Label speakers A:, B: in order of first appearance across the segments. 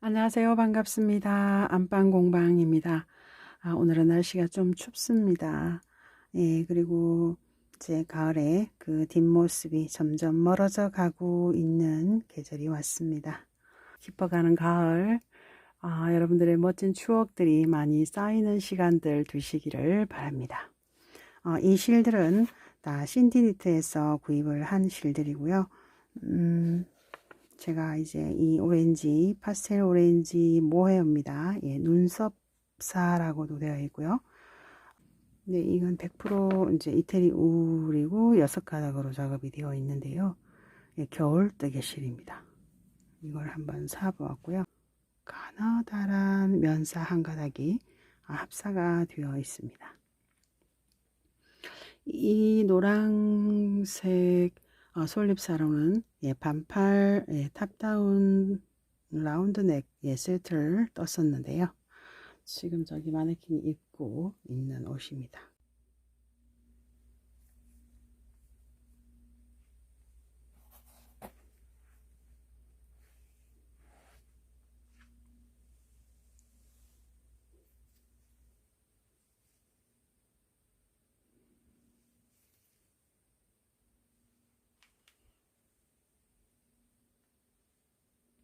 A: 안녕하세요. 반갑습니다. 안방공방입니다. 오늘은 날씨가 좀 춥습니다. 예, 그리고 이제 가을에 그 뒷모습이 점점 멀어져 가고 있는 계절이 왔습니다. 깊어가는 가을, 여러분들의 멋진 추억들이 많이 쌓이는 시간들 되시기를 바랍니다. 이 실들은 다 신디니트에서 구입을 한 실들이고요. 제가 이제 이 오렌지, 파스텔 오렌지 모헤어입니다. 예, 눈썹사라고도 되어 있고요. 네, 이건 100% 이제 이태리 울이고 6가닥으로 작업이 되어 있는데요. 예, 겨울 뜨개실입니다. 이걸 한번 사보았고요. 가느다란 면사 한 가닥이 합사가 되어 있습니다. 이 노란색 솔잎사로는 반팔 탑다운 라운드넥 세트를 떴었는데요. 지금 저기 마네킹이 입고 있는 옷입니다.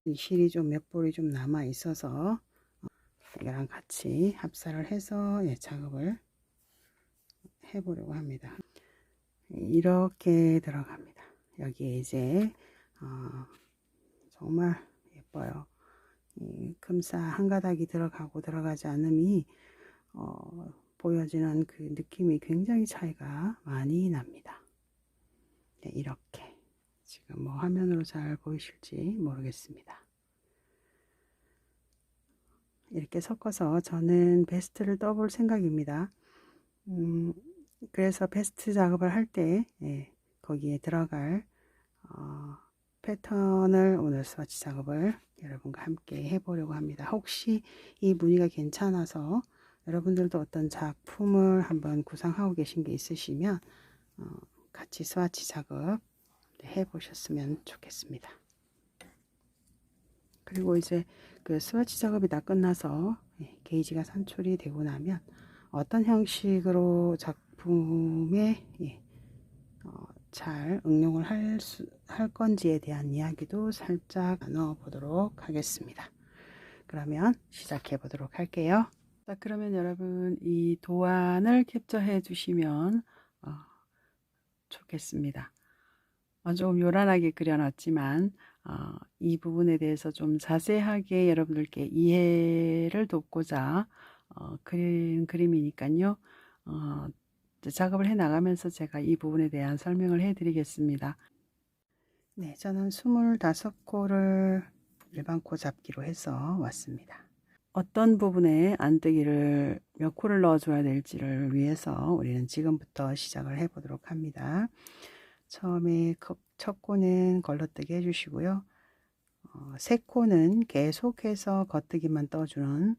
A: 이 실이 좀 몇 볼이 좀 남아 있어서 이거랑 같이 합사를 해서 작업을 해보려고 합니다. 이렇게 들어갑니다. 여기에 이제 정말 예뻐요. 이 금사 한 가닥이 들어가고 들어가지 않음이 보여지는 그 느낌이 굉장히 차이가 많이 납니다. 네, 이렇게 지금 뭐 화면으로 잘 보이실지 모르겠습니다. 이렇게 섞어서 저는 베스트를 떠볼 생각입니다. 그래서 베스트 작업을 할 때 거기에 들어갈 패턴을 오늘 스와치 작업을 여러분과 함께 해보려고 합니다. 혹시 이 무늬가 괜찮아서 여러분들도 어떤 작품을 한번 구상하고 계신 게 있으시면 같이 스와치 작업 해보셨으면 좋겠습니다. 그리고 이제 그 스와치 작업이 다 끝나서 게이지가 산출이 되고 나면 어떤 형식으로 작품에 잘 응용을 할 건지에 대한 이야기도 살짝 나눠 보도록 하겠습니다. 그러면 시작해 보도록 할게요. 자, 그러면 여러분 이 도안을 캡처해 주시면 좋겠습니다. 조금 요란하게 그려놨지만 이 부분에 대해서 좀 자세하게 여러분들께 이해를 돕고자 그린 그림이니까요. 작업을 해 나가면서 제가 이 부분에 대한 설명을 해 드리겠습니다. 네, 저는 25코를 일반 코 잡기로 해서 왔습니다. 어떤 부분에 안뜨기를 몇 코를 넣어줘야 될지를 위해서 우리는 지금부터 시작을 해 보도록 합니다. 처음에 첫 코는 걸러뜨기 해주시고요. 세 코는 계속해서 겉뜨기만 떠주는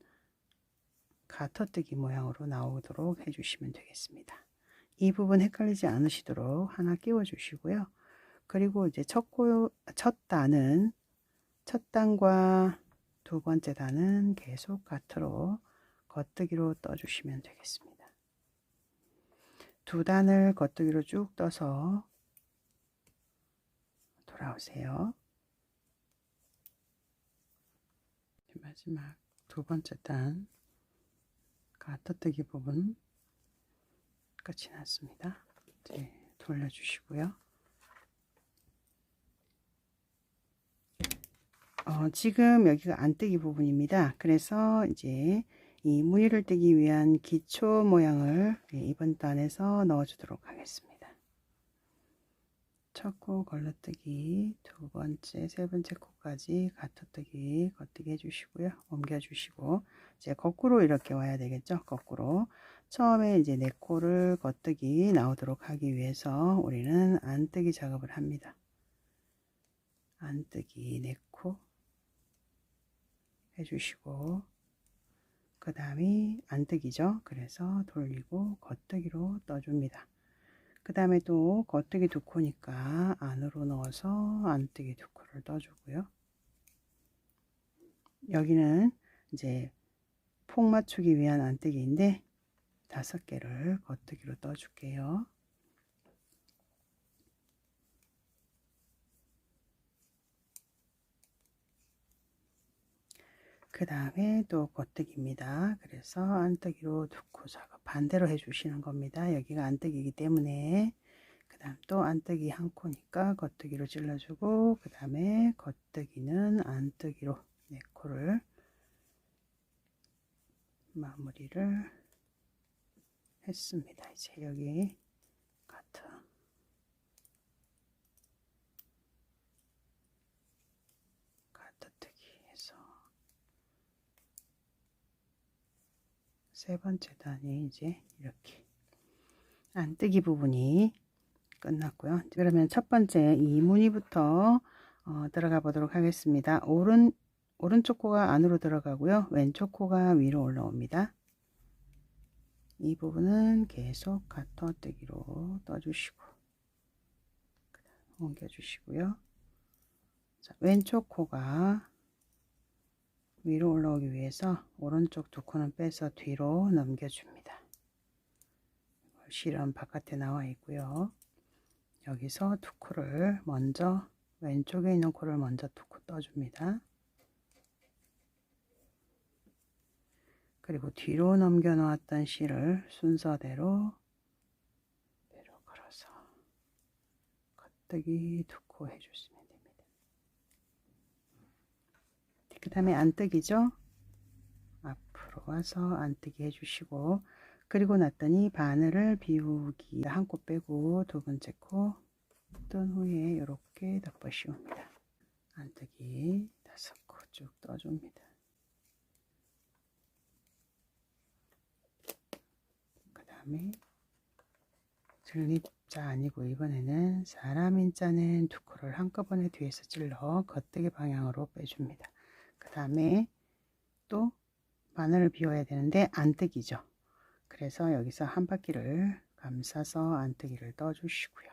A: 가터뜨기 모양으로 나오도록 해주시면 되겠습니다. 이 부분 헷갈리지 않으시도록 하나 끼워 주시고요. 그리고 이제 첫 단은 첫 단과 두 번째 단은 계속 가트로 겉뜨기로 떠주시면 되겠습니다. 두 단을 겉뜨기로 쭉 떠서 돌아오세요. 마지막 두 번째 단 가터뜨기 부분 끝이 났습니다. 이제 돌려주시고요. 지금 여기가 안뜨기 부분입니다. 그래서 이제 이 무늬를 뜨기 위한 기초 모양을 이번 단에서 넣어주도록 하겠습니다. 첫 코 걸러뜨기, 두 번째, 세 번째 코까지 가터뜨기, 겉뜨기 해주시고요. 옮겨주시고 이제 거꾸로 이렇게 와야 되겠죠. 거꾸로 처음에 이제 네 코를 겉뜨기 나오도록 하기 위해서 우리는 안뜨기 작업을 합니다. 안뜨기 네 코 해주시고 그 다음이 안뜨기죠. 그래서 돌리고 겉뜨기로 떠줍니다. 그 다음에 또 겉뜨기 두 코니까 안으로 넣어서 안뜨기 두 코를 떠주고요. 여기는 이제 폭 맞추기 위한 안뜨기인데 5개를 겉뜨기로 떠줄게요. 그 다음에 또 겉뜨기입니다. 그래서 안뜨기로 두코 작업 반대로 해주시는 겁니다. 여기가 안뜨기이기 때문에. 그 다음 또 안뜨기 한 코니까 겉뜨기로 찔러주고, 그 다음에 겉뜨기는 안뜨기로 4코를 마무리를 했습니다. 이제 여기 가트 뜨기 해서 3번째 단이 이제 이렇게 안뜨기 부분이 끝났고요. 그러면 첫 번째 이 무늬부터 들어가 보도록 하겠습니다. 오른쪽 코가 안으로 들어가고요. 왼쪽 코가 위로 올라옵니다. 이 부분은 계속 가터뜨기로 떠주시고 옮겨주시고요. 자, 왼쪽 코가 위로 올라오기 위해서 오른쪽 2코는 빼서 뒤로 넘겨줍니다. 실은 바깥에 나와 있고요. 여기서 2코를 먼저 왼쪽에 있는 코를 먼저 2코 떠줍니다. 그리고 뒤로 넘겨 놓았던 실을 순서대로 걸어서 겉뜨기 2코 해주시면 됩니다. 그 다음에 안뜨기죠. 앞으로 와서 안뜨기 해주시고, 그리고 났더니 바늘을 비우기 한 코 빼고 2번째 코 뜬 후에 이렇게 덮어 씌웁니다. 안뜨기 5코 쭉 떠줍니다. 그 다음에 들립자 아니고 이번에는 사람 인자는 2코를 한꺼번에 뒤에서 찔러 겉뜨기 방향으로 빼줍니다. 그 다음에 또 바늘을 비워야 되는데 안뜨기죠. 그래서 여기서 한 바퀴를 감싸서 안뜨기를 떠주시고요.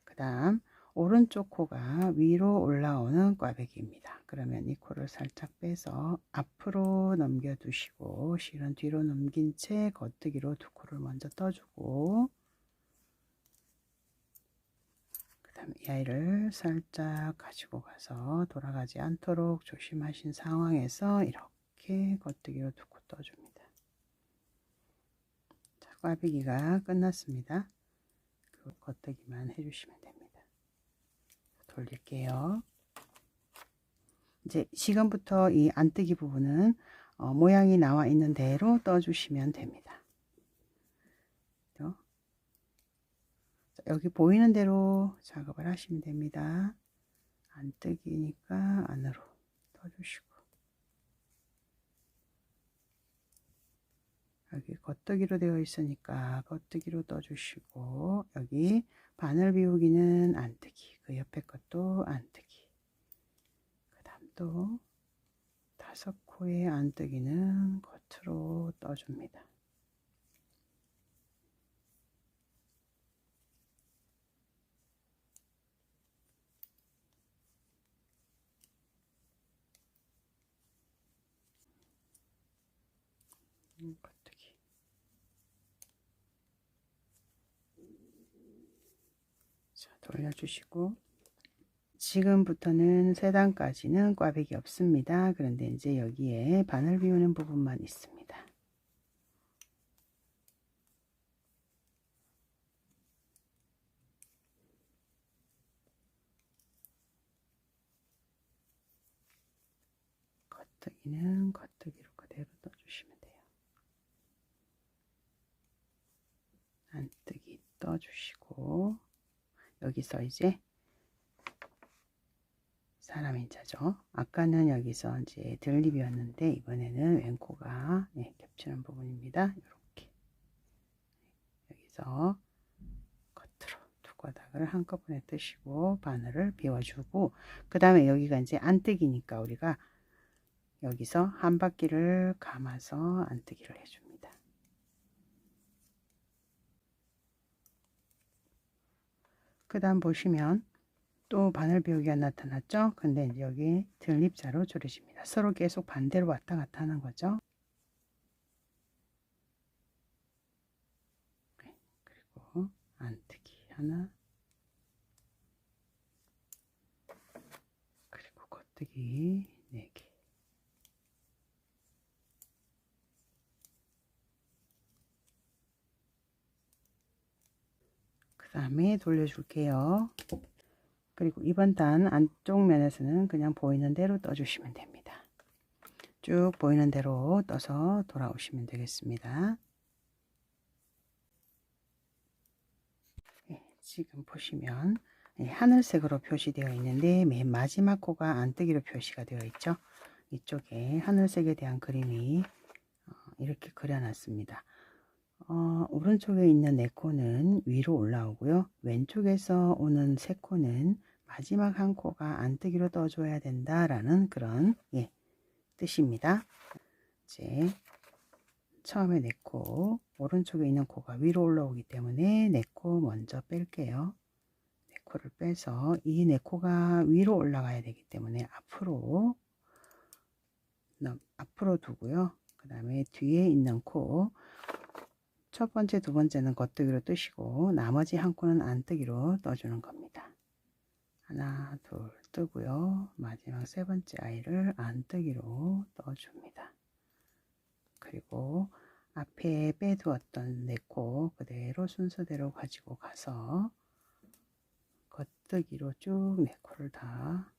A: 그 다음 오른쪽 코가 위로 올라오는 꽈배기입니다. 그러면 이 코를 살짝 빼서 앞으로 넘겨 두시고 실은 뒤로 넘긴 채 겉뜨기로 2코를 먼저 떠주고, 그 다음 이 아이를 살짝 가지고 가서 돌아가지 않도록 조심하신 상황에서 이렇게 겉뜨기로 2코 떠줍니다. 자, 꽈배기가 끝났습니다. 그 겉뜨기만 해주시면 됩니다. 돌릴게요. 이제 지금부터 이 안뜨기 부분은 모양이 나와 있는 대로 떠주시면 됩니다. 여기 보이는 대로 작업을 하시면 됩니다. 안뜨기니까 안으로 떠주시고, 여기 겉뜨기로 되어 있으니까 겉뜨기로 떠주시고, 여기 바늘 비우기는 안뜨기, 그 옆에 것도 안뜨기, 그 다음 또 5코의 안뜨기는 겉으로 떠줍니다. 겉뜨기. 자, 돌려주시고, 지금부터는 3단까지는 꽈배기 없습니다. 그런데 이제 여기에 바늘 비우는 부분만 있습니다. 겉뜨기는 겉뜨기로 그대로 떠주시면 돼요. 안뜨기 떠주시고, 여기서 이제 사람 인자죠. 아까는 여기서 이제 들립이었는데 이번에는 왼코가 겹치는 부분입니다. 이렇게 여기서 겉으로 2가닥을 한꺼번에 뜨시고 바늘을 비워주고, 그 다음에 여기가 이제 안뜨기니까 우리가 여기서 한 바퀴를 감아서 안뜨기를 해줍니다. 그 다음 보시면 또 바늘 비우기가 나타났죠. 근데 이제 여기 들립자로 줄여집니다. 서로 계속 반대로 왔다 갔다 하는 거죠. 그리고 안뜨기 하나, 그리고 겉뜨기 4개. 그 다음에 돌려줄게요. 그리고 이번 단 안쪽 면에서는 그냥 보이는 대로 떠주시면 됩니다. 쭉 보이는 대로 떠서 돌아오시면 되겠습니다. 지금 보시면 하늘색으로 표시되어 있는데 맨 마지막 코가 안뜨기로 표시가 되어 있죠. 이쪽에 하늘색에 대한 그림이 이렇게 그려놨습니다. 오른쪽에 있는 4코는 위로 올라오고요. 왼쪽에서 오는 3코는 마지막 한 코가 안뜨기로 떠줘야 된다라는 그런 뜻입니다. 이제 처음에 4코, 오른쪽에 있는 코가 위로 올라오기 때문에 4코 먼저 뺄게요. 4코를 빼서 이 4코가 위로 올라가야 되기 때문에 앞으로 두고요. 그 다음에 뒤에 있는 코, 첫 번째, 두 번째는 겉뜨기로 뜨시고 나머지 한 코는 안뜨기로 떠주는 겁니다. 하나, 둘 뜨고요. 마지막 3번째 아이를 안뜨기로 떠줍니다. 그리고 앞에 빼두었던 4코 그대로 순서대로 가지고 가서 겉뜨기로 쭉 4코를 다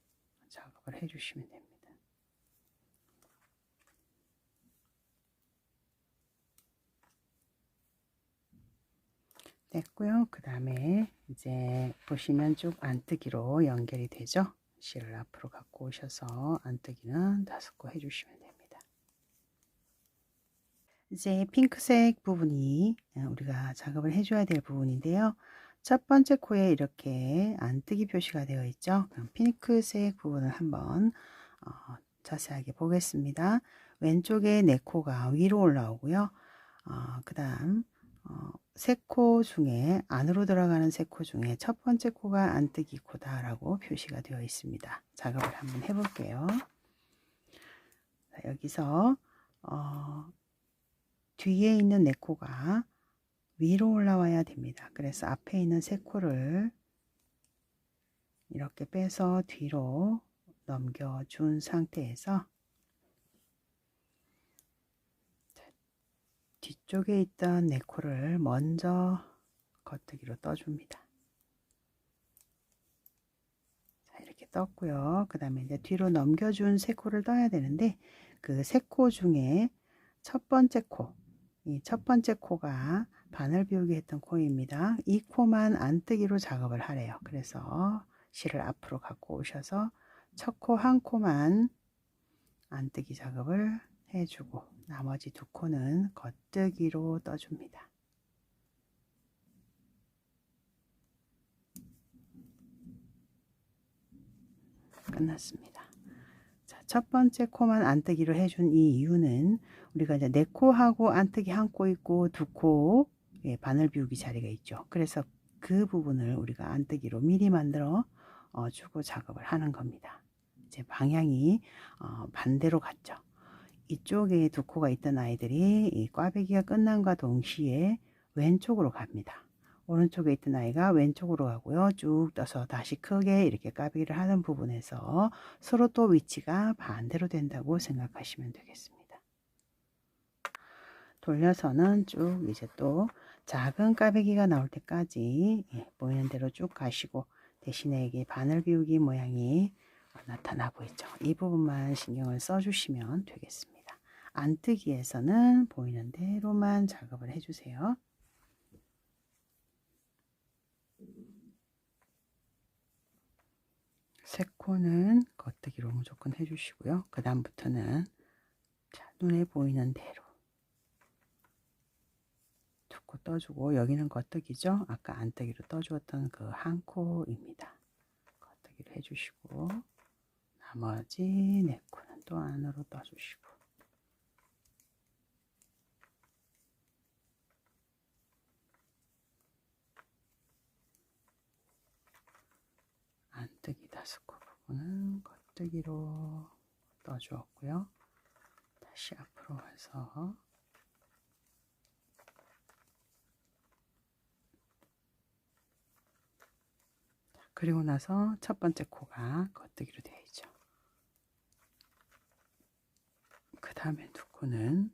A: 작업을 해주시면 됩니다. 됐고요. 그 다음에 이제 보시면 쭉 안뜨기로 연결이 되죠. 실을 앞으로 갖고 오셔서 안뜨기는 5코 해주시면 됩니다. 이제 핑크색 부분이 우리가 작업을 해줘야 될 부분인데요. 첫 번째 코에 이렇게 안뜨기 표시가 되어 있죠. 그럼 핑크색 부분을 한번 자세하게 보겠습니다. 왼쪽에 4코가 위로 올라오고요. 그 다음 3코 중에 안으로 들어가는 3코 중에 첫 번째 코가 안뜨기 코다 라고 표시가 되어 있습니다. 작업을 한번 해볼게요. 자, 여기서 뒤에 있는 4코가 위로 올라와야 됩니다. 그래서 앞에 있는 3코를 이렇게 빼서 뒤로 넘겨준 상태에서 뒤쪽에 있던 4코를 먼저 겉뜨기로 떠줍니다. 자, 이렇게 떴고요. 그 다음에 이제 뒤로 넘겨준 3코를 떠야 되는데 그 3코 중에 첫 번째 코, 이 첫 번째 코가 바늘 비우기 했던 코입니다. 이 코만 안뜨기로 작업을 하래요. 그래서 실을 앞으로 갖고 오셔서 첫 코 한 코만 안뜨기 작업을 해주고 나머지 2코는 겉뜨기로 떠줍니다. 끝났습니다. 자, 첫 번째 코만 안뜨기로 해준 이 이유는 우리가 이제 4코하고 안뜨기 1코 있고 2코 바늘 비우기 자리가 있죠. 그래서 그 부분을 우리가 안뜨기로 미리 만들어 주고 작업을 하는 겁니다. 이제 방향이 반대로 갔죠. 이쪽에 2코가 있던 아이들이 이 꽈배기가 끝남과 동시에 왼쪽으로 갑니다. 오른쪽에 있던 아이가 왼쪽으로 가고요. 쭉 떠서 다시 크게 이렇게 꽈배기를 하는 부분에서 서로 또 위치가 반대로 된다고 생각하시면 되겠습니다. 돌려서는 쭉 이제 또 작은 꽈배기가 나올 때까지 보이는 대로 쭉 가시고 대신에 이게 바늘 비우기 모양이 나타나고 있죠. 이 부분만 신경을 써주시면 되겠습니다. 안뜨기에서는 보이는 대로만 작업을 해주세요. 세 코는 겉뜨기로 무조건 해주시고요. 그 다음부터는 눈에 보이는 대로 2코 떠주고 여기는 겉뜨기죠. 아까 안뜨기로 떠주었던 그 한 코입니다. 겉뜨기를 해주시고 나머지 4코는 또 안으로 떠주시고 안뜨기 오늘 겉뜨기로 떠주었고요. 다시 앞으로 와서 그리고 나서 첫 번째 코가 겉뜨기로 되어 있죠. 그 다음에 두 코는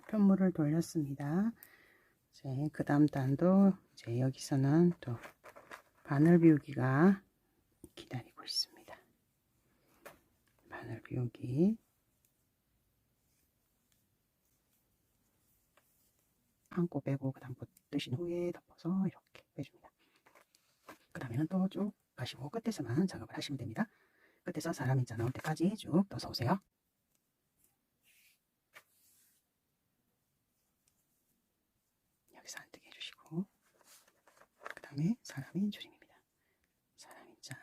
A: 편물을 돌렸습니다. 이제 그 다음 단도 이제 여기서는 또 바늘 비우기가 기다리고 있습니다. 바늘 비우기 한 코 빼고 그 다음 코 뜨신 후에 덮어서 이렇게 빼줍니다. 그 다음에는 또 쭉 가시고 끝에서만 작업을 하시면 됩니다. 끝에서 사람 인자 나올 때까지 쭉 떠서 오세요. 여기서 안뜨게 해주시고 그 다음에 사람인 줄임입니다. 사람 인자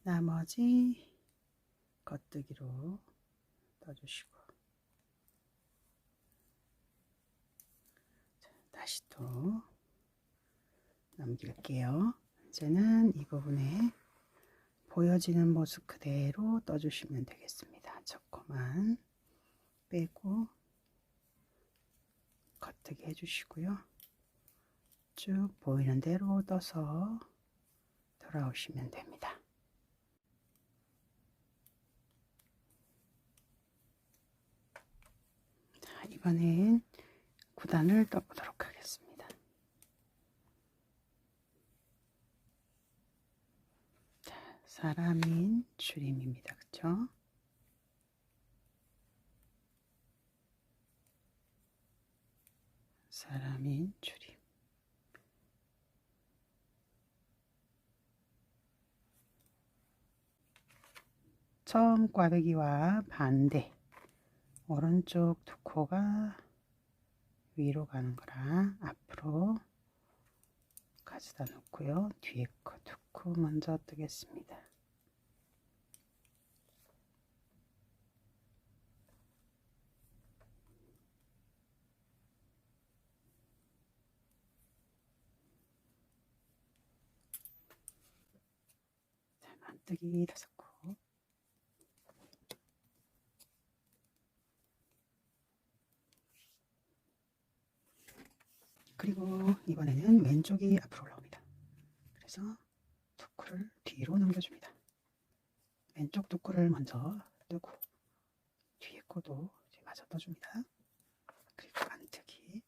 A: 나머지 겉뜨기로 떠주시고 자, 다시 또 넘길게요. 이제는 이 부분에 보여지는 모습 그대로 떠주시면 되겠습니다. 첫 코만 빼고 겉뜨기 해주시고요. 쭉 보이는 대로 떠서 돌아오시면 됩니다. 자, 이번엔 9단을 떠보도록 하겠습니다. 자, 사람인 줄임입니다. 그쵸? 사람인 줄임. 처음 꽈배기와 반대 오른쪽 두 코가 위로 가는 거라 앞으로 가져다 놓고요. 뒤에 코 두 코 먼저 뜨겠습니다. 자, 만뜨기 5코. 그리고 이번에는 왼쪽이 앞으로 올라옵니다. 그래서 두 코를 뒤로 넘겨줍니다. 왼쪽 두 코를 먼저 뜨고 뒤에 코도 이제 마저 떠줍니다. 그리고 안뜨기.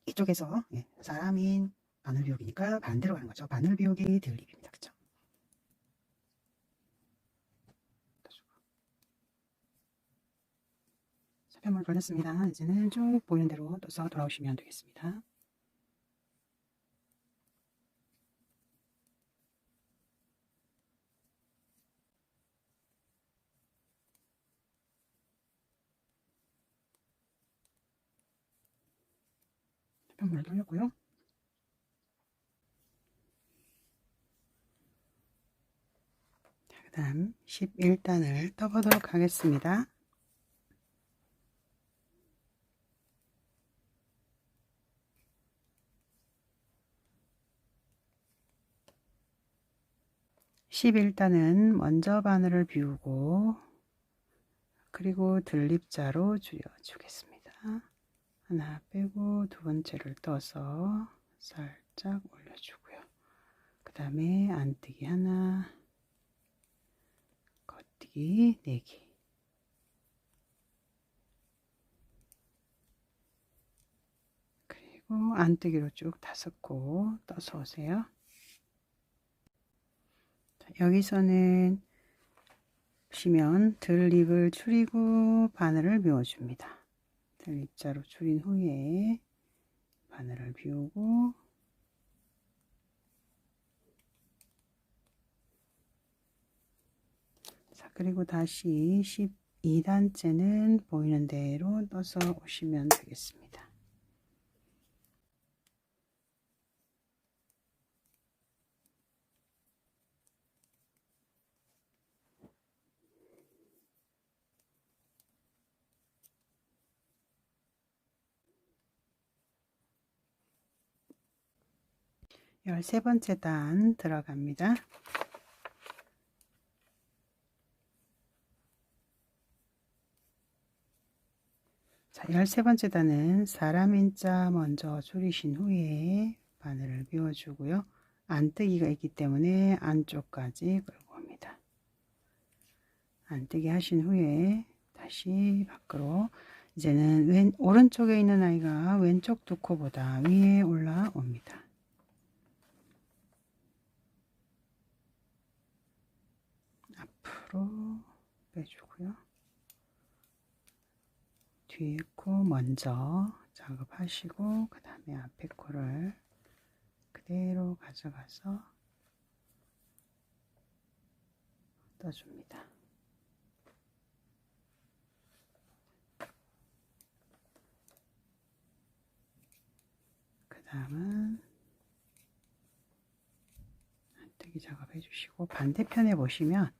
A: 이쪽에서 사람인 바늘 비우기니까 반대로 가는 거죠. 바늘 비우기 들립입니다. 그쵸? 편물 돌렸습니다. 이제는 쭉 보이는 대로 떠서 돌아오시면 되겠습니다. 편물을 돌렸고요. 그 다음 11단을 떠보도록 하겠습니다. (11단은) 먼저 바늘을 비우고 그리고 들립자로 줄여주겠습니다. 하나 빼고 두 번째를 떠서 살짝 올려주고요. 그 다음에 안뜨기 하나, 겉뜨기 4개. 그리고 안뜨기로 쭉 5코 떠서 오세요. 자, 여기서는 보시면 들립을 줄이고 바늘을 비워줍니다. 들립자로 줄인 후에 바늘을 비우고 자, 그리고 다시 12단째는 보이는 대로 떠서 오시면 되겠습니다. 13번째 단 들어갑니다. 자, 13번째 단은 사람인자 먼저 줄이신 후에 바늘을 비워주고요. 안뜨기가 있기 때문에 안쪽까지 끌고 옵니다. 안뜨기 하신 후에 다시 밖으로, 이제는 오른쪽에 있는 아이가 왼쪽 두 코보다 위에 올라옵니다. 앞으로 빼주고요. 뒤에 코 먼저 작업하시고 그 다음에 앞에 코를 그대로 가져가서 떠줍니다. 그 다음은 안뜨기 작업해 주시고, 반대편에 보시면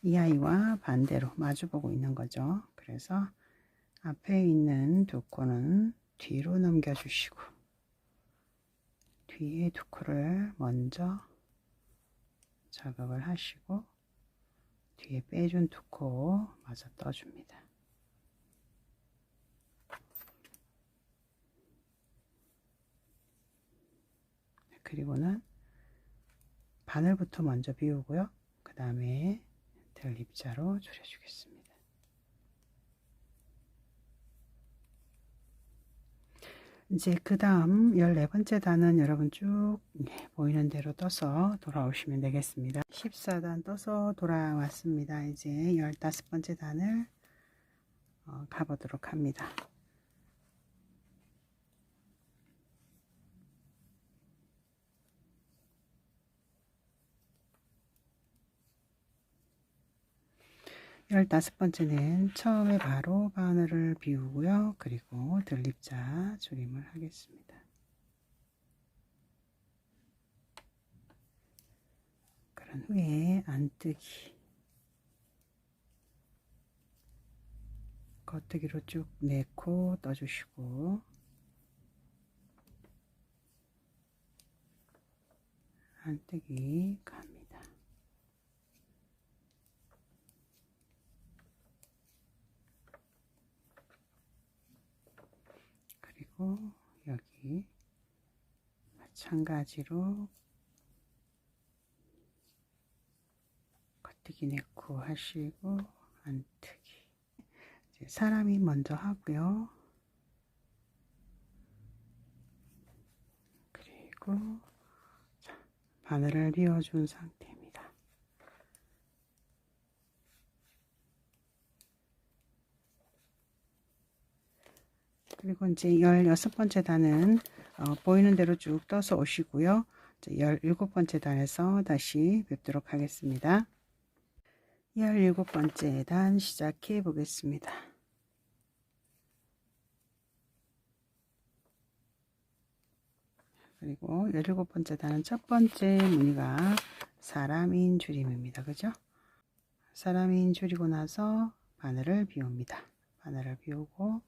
A: 이 아이와 반대로 마주보고 있는 거죠. 그래서 앞에 있는 두 코는 뒤로 넘겨 주시고 뒤에 두 코를 먼저 작업을 하시고 뒤에 빼준 두 코 마저 떠줍니다. 그리고는 바늘부터 먼저 비우고요. 그 다음에 들 입자로 줄여주겠습니다. 이제 그 다음 14번째 단은 여러분 쭉 보이는 대로 떠서 돌아오시면 되겠습니다. 14단 떠서 돌아왔습니다. 이제 15번째 단을 가보도록 합니다. 열다섯 번째는 처음에 바로 바늘을 비우고요. 그리고 들립자 줄임을 하겠습니다. 그런 후에 안뜨기, 겉뜨기로 쭉 내코 떠주시고 안뜨기 갑니다. 그리고 여기 마찬가지로 겉뜨기 내코 하시고 안뜨기. 이제 사람이 먼저 하고요. 그리고 바늘을 비워준 상태입니다. 그리고 이제 16번째 단은 보이는 대로 쭉 떠서 오시고요. 17번째 단에서 다시 뵙도록 하겠습니다. 17번째 단 시작해 보겠습니다. 그리고 17번째 단은 첫 번째 무늬가 사람인 줄임입니다. 그죠? 사람인 줄이고 나서 바늘을 비웁니다. 바늘을 비우고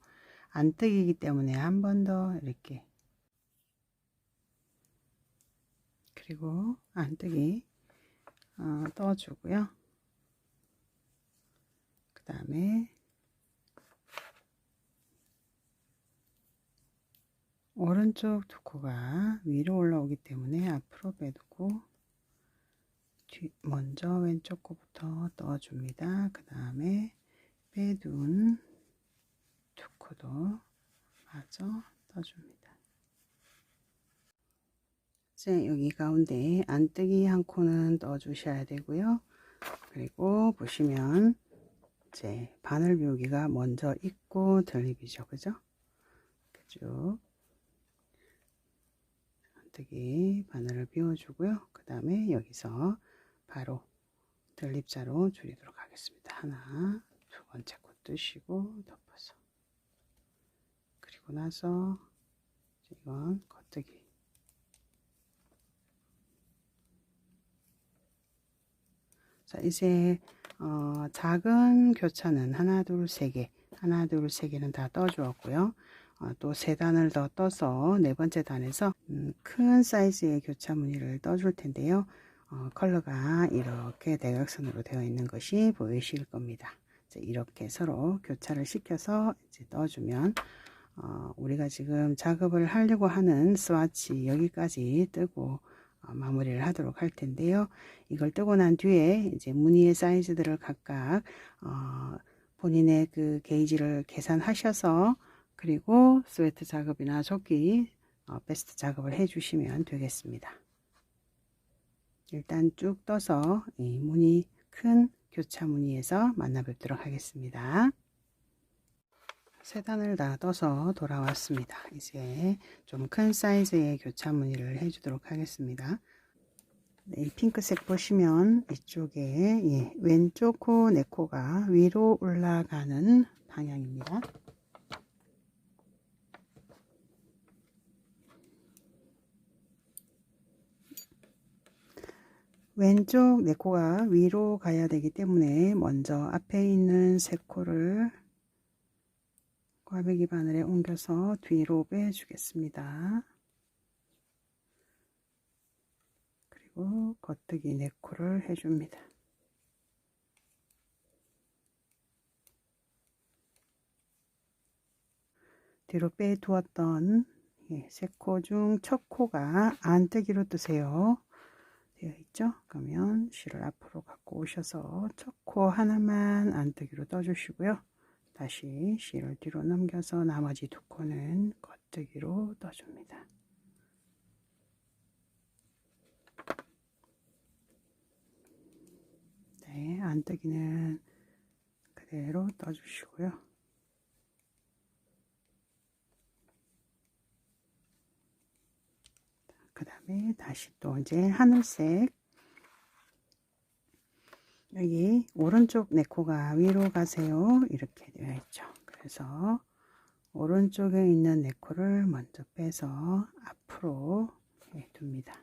A: 안뜨기이기 때문에 한 번 더 이렇게, 그리고 안뜨기 떠주고요. 그 다음에 오른쪽 두 코가 위로 올라오기 때문에 앞으로 빼두고 먼저 왼쪽 코부터 떠줍니다. 그 다음에 빼둔 두 코도 마저 떠줍니다. 이제 여기 가운데 안뜨기 한 코는 떠주셔야 되고요. 그리고 보시면 이제 바늘 비우기가 먼저 있고 들립이죠. 그죠? 쭉 안뜨기 바늘을 비워주고요. 그 다음에 여기서 바로 들립자로 줄이도록 하겠습니다. 하나, 두 번째 코 뜨시고 덮어서, 그리고 나서 이건 겉뜨기. 자, 이제 작은 교차는 하나, 둘, 세 개, 하나, 둘, 세 개는 다 떠주었고요. 또 3단을 더 떠서 4번째 단에서 큰 사이즈의 교차 무늬를 떠줄 텐데요. 컬러가 이렇게 대각선으로 되어 있는 것이 보이실 겁니다. 이렇게 서로 교차를 시켜서 이제 떠주면 우리가 지금 작업을 하려고 하는 스와치 여기까지 뜨고 마무리를 하도록 할 텐데요. 이걸 뜨고 난 뒤에 이제 무늬의 사이즈들을 각각 본인의 그 게이지를 계산하셔서 그리고 스웨트 작업이나 조끼 베스트 작업을 해 주시면 되겠습니다. 일단 쭉 떠서 이 무늬 큰 교차 무늬에서 만나 뵙도록 하겠습니다. 3단을 다 떠서 돌아왔습니다. 이제 좀 큰 사이즈의 교차 무늬를 해 주도록 하겠습니다. 네, 이 핑크색 보시면 이쪽에 왼쪽 코, 내 코가 위로 올라가는 방향입니다. 왼쪽 내 코가 위로 가야 되기 때문에 먼저 앞에 있는 세 코를 꽈배기 바늘에 옮겨서 뒤로 빼주겠습니다. 그리고 겉뜨기 4코를 해줍니다. 뒤로 빼두었던 3코 중 첫 코가 안뜨기로 뜨세요. 되어 있죠? 그러면 실을 앞으로 갖고 오셔서 첫 코 하나만 안뜨기로 떠주시고요. 다시 실을 뒤로 넘겨서 나머지 2코는 겉뜨기로 떠줍니다. 네, 안뜨기는 그대로 떠주시고요. 그 다음에 다시 또 이제 하늘색, 여기 오른쪽 내 코가 위로 가세요 이렇게 되어 있죠. 그래서 오른쪽에 있는 내 코를 먼저 빼서 앞으로 둡니다.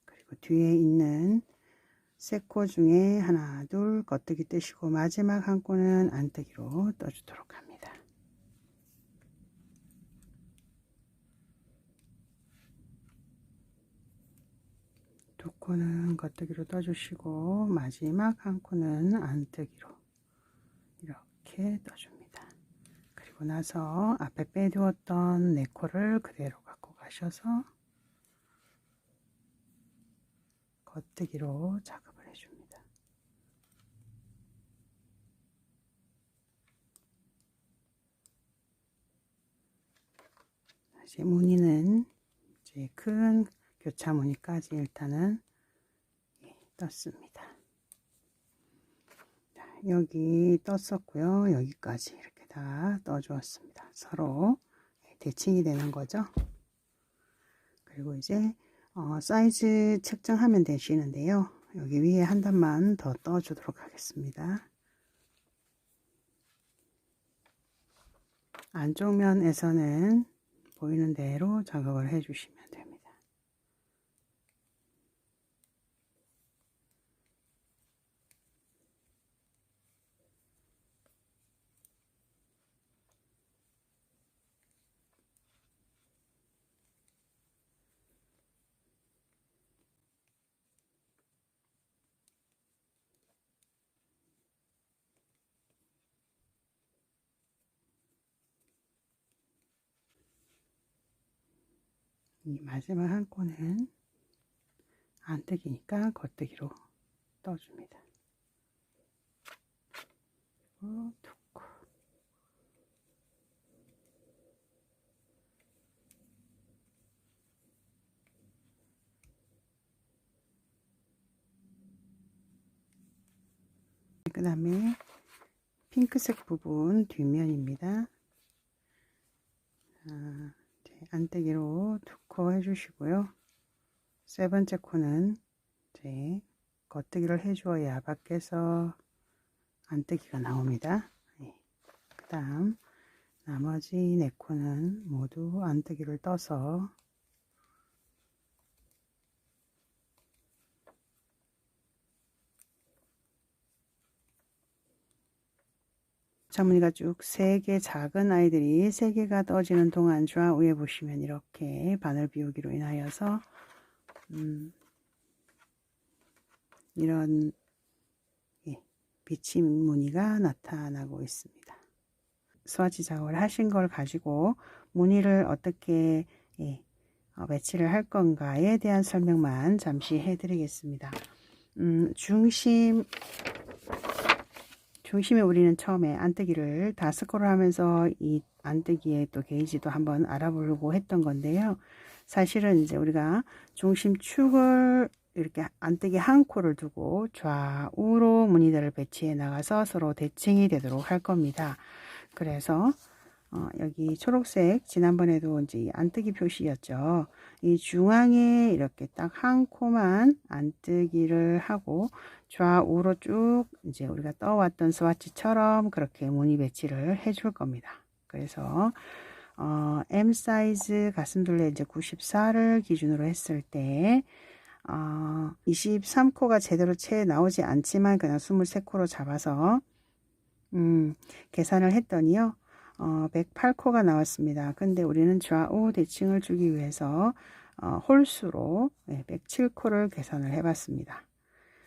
A: 그리고 뒤에 있는 3코 중에 하나 둘 겉뜨기 뜨시고 마지막 한 코는 안뜨기로 떠주도록 합니다. 2코는 겉뜨기로 떠주시고 마지막 한 코는 안뜨기로 이렇게 떠줍니다. 그리고 나서 앞에 빼두었던 4코를 그대로 갖고 가셔서 겉뜨기로 작업을 해줍니다. 다시 무늬는 이제 큰 교차 무늬까지 일단은 떴습니다. 자, 여기 떴었고요. 여기까지 이렇게 다 떠주었습니다. 서로 대칭이 되는 거죠. 그리고 이제 사이즈 측정하면 되시는데요. 여기 위에 한 단만 더 떠주도록 하겠습니다. 안쪽 면에서는 보이는 대로 작업을 해 주시면 됩니다. 이 마지막 한 코는 안뜨기니까 겉뜨기로 떠줍니다. 그리고 2코. 그 다음에 핑크색 부분 뒷면입니다. 안뜨기로 2코 해주시고요. 3번째 코는 이제 겉뜨기를 해주어야 밖에서 안뜨기가 나옵니다. 그 다음 나머지 4코는 모두 안뜨기를 떠서 교차무늬가 쭉 3개 작은 아이들이 3개가 떠지는 동안 좌우에 보시면 이렇게 바늘 비우기로 인하여서 이런 비침 무늬가 나타나고 있습니다. 스와치 작업을 하신 걸 가지고 무늬를 어떻게 매치를 할 건가에 대한 설명만 잠시 해드리겠습니다. 중심에 우리는 처음에 안뜨기를 다스코를 하면서 이 안뜨기의 또 게이지도 한번 알아보려고 했던 건데요. 사실은 이제 우리가 중심축을 이렇게 안뜨기 한 코를 두고 좌우로 무늬들을 배치해 나가서 서로 대칭이 되도록 할 겁니다. 그래서 여기 초록색 지난번에도 이제 안뜨기 표시였죠. 이 중앙에 이렇게 딱 한 코만 안뜨기를 하고 좌우로 쭉 이제 우리가 떠왔던 스와치처럼 그렇게 무늬 배치를 해줄 겁니다. 그래서 M 사이즈 가슴둘레 이제 94를 기준으로 했을 때 23코가 제대로 채 나오지 않지만 그냥 23코로 잡아서 계산을 했더니요. 108코가 나왔습니다. 근데 우리는 좌우 대칭을 주기 위해서 홀수로 107코를 계산을 해 봤습니다.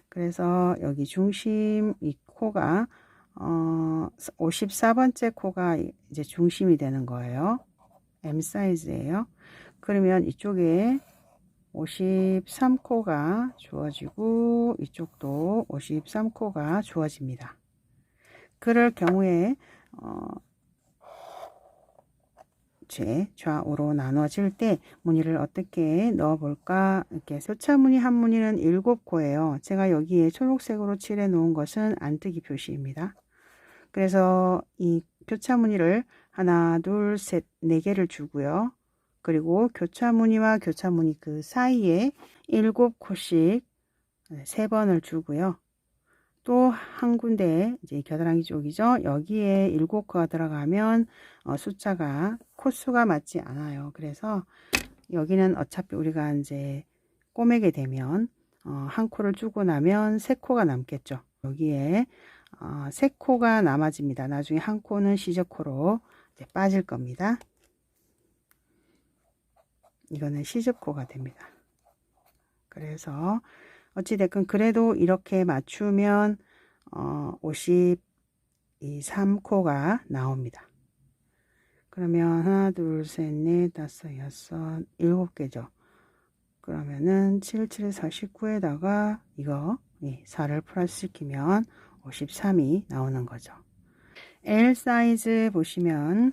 A: 그래서 여기 중심 이 코가 54번째 코가 이제 중심이 되는 거예요. M 사이즈예요. 그러면 이쪽에 53코가 주어지고 이쪽도 53코가 주어집니다. 그럴 경우에 좌우로 나눠질 때 무늬를 어떻게 넣어 볼까. 이렇게 교차 무늬 한 무늬는 7코예요. 제가 여기에 초록색으로 칠해 놓은 것은 안뜨기 표시입니다. 그래서 이 교차 무늬를 하나, 둘, 셋, 4개를 주고요. 그리고 교차 무늬와 교차 무늬 그 사이에 7코씩 3번을 주고요. 또 한 군데 이제 겨드랑이 쪽이죠. 여기에 7코가 들어가면 숫자가 코수가 맞지 않아요. 그래서 여기는 어차피 우리가 이제 꼬매게 되면 한 코를 주고 나면 3코가 남겠죠. 여기에 3코가 남아집니다. 나중에 한 코는 시접코로 이제 빠질 겁니다. 이거는 시접코가 됩니다. 그래서 어찌됐건 그래도 이렇게 맞추면 53코가 나옵니다. 그러면 하나, 둘, 셋, 넷, 다섯, 여섯, 7개죠. 그러면은 7, 7, 49에다가 이거 4를 플러스 시키면 53이 나오는 거죠. L 사이즈 보시면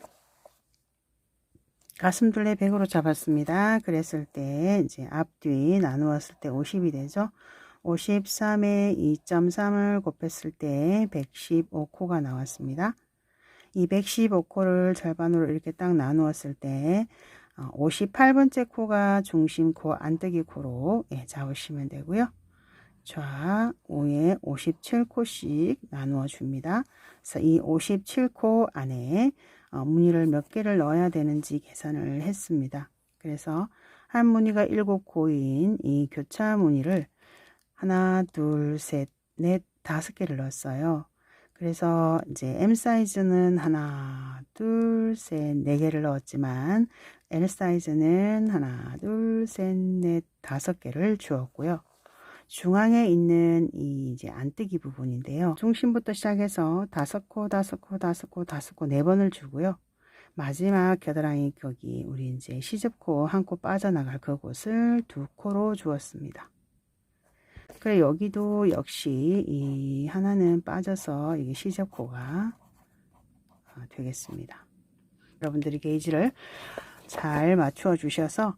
A: 가슴둘레 100으로 잡았습니다. 그랬을 때 이제 앞뒤 나누었을 때 50이 되죠. 53에 2.3을 곱했을 때 115코가 나왔습니다. 이 115코를 절반으로 이렇게 딱 나누었을 때 58번째 코가 중심코 안뜨기 코로 잡으시면 되고요. 좌우에 57코씩 나누어 줍니다. 그래서 이 57코 안에 무늬를 몇 개를 넣어야 되는지 계산을 했습니다. 그래서 한 무늬가 7코인 이 교차 무늬를 하나, 둘, 셋, 넷, 5개를 넣었어요. 그래서 이제 M 사이즈는 하나, 둘, 셋, 4개를 넣었지만 L 사이즈는 하나, 둘, 셋, 넷, 5개를 주었고요. 중앙에 있는 이 이제 안뜨기 부분인데요. 중심부터 시작해서 5코, 5코, 5코, 5코 4번을 주고요. 마지막 겨드랑이 거기 우리 이제 시접코 한 코 빠져나갈 그곳을 2코로 주었습니다. 그래 여기도 역시 이 하나는 빠져서 이게 시접코가 되겠습니다. 여러분들이 게이지를 잘 맞추어 주셔서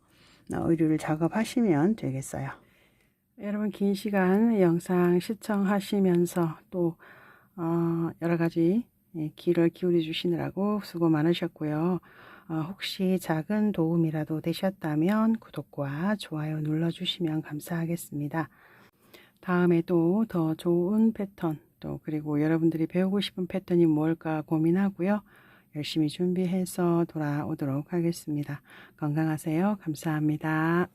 A: 의류를 작업하시면 되겠어요. 여러분 긴 시간 영상 시청하시면서 또 여러가지 귀를 기울여 주시느라고 수고 많으셨고요. 혹시 작은 도움이라도 되셨다면 구독과 좋아요 눌러주시면 감사하겠습니다. 다음에도 더 좋은 패턴 또 그리고 여러분들이 배우고 싶은 패턴이 뭘까 고민하고요. 열심히 준비해서 돌아오도록 하겠습니다. 건강하세요. 감사합니다.